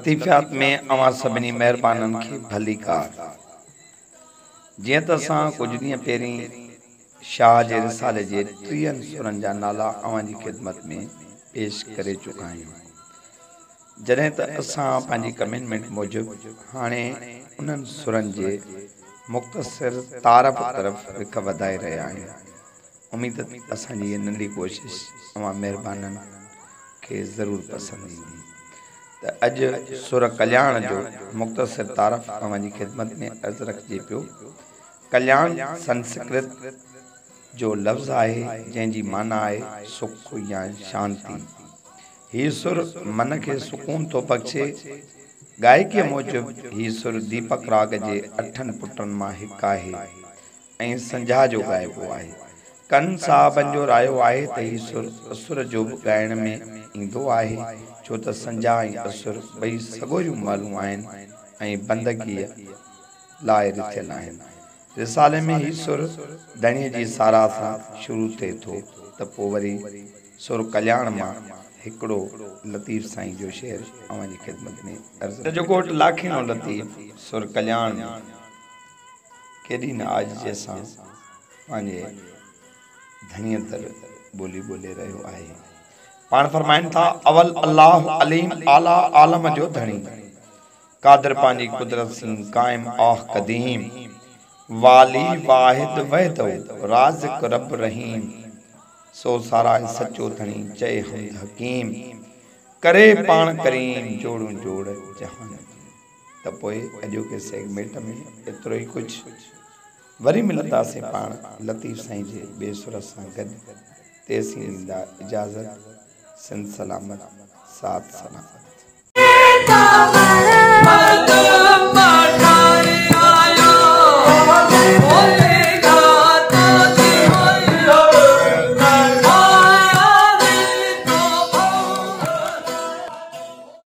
लतीफ़ात में अवां सभिनी मेहरबानन खे भली कार। जियं त असां कुछ ॾींहं पहिरीं शाह जे रिसाले जे 30 सुरनि जा नाला अवां जी ख़िदमत में पेश करे चुका आहियूं। जॾहिं त असां पंहिंजी कमिटमेंट मूजिब हाणे उन्हनि सुरनि जे मुख़्तसिर तारफ़ तरफ़ रिख वधाए रहिया आहियूं। उम्मीद असांजी ये नंढी कोशिश अवां मेहरबानन खे ज़रूर पसंद ईंदी। त अॼु सुर कल्याण जो मुख़्तसिर तारफ़ अवां जी ख़िदमत में अर्ज़ रखिजे पियो। कल्याण संस्कृत जो लफ़्ज़ आहे जंहिंजी माना आहे सुख या शांति। ही सुर मन खे सुकून थो बख़्शे। गायकीअ मूजिब ही सुर दीपक राग जे 8 पुटनि मां हिकु आहे ऐं संझा जो ॻाइबो आहे। कन साहबनि जो रायो आहे त ही सुर असुर जो बि ॻाइण में ईंदो आहे, छो त संझा ऐं असुर ॿई सॻोरियूं मालूं आहिनि ऐं बंदगीअ लाइ रिथियल आहिनि। रिसाले में ही सुर धणीअ जी साराह सां शुरू थिए थो त पोइ वरी सुर कल्याण मां हिकिड़ो लतीफ़ साईं जो शेर अवां जी ख़िदमत में अर्ज़ जो घोट लाखीनो लतीफ़ सुर कल्याण में केॾी न आजिज़ीअ सां पंहिंजे धणीअ तर ॿोली ॿोले रहियो आहे। पाण फरमाइनि था अवल अल्लाह अलीम आला आलम जो धणी, कादर पांजी कुदरत सिं कायम आह कदीम, वाली वाहिद वहदो राज़िक रब रहीम, सो सारा सचो धणी चए हमद हकीम, करे पाण करीम जोड़ू जोड़ जहान। त पोइ अॼोके सेगमेंट में एतिरो ई कुछ वरी मिलंदासीं पाण लतीफ़ साईं जे ॿिए सुर सां गॾु। तेसीं ॾींदा इजाज़त। सिंध सलामत, साथ सलामत।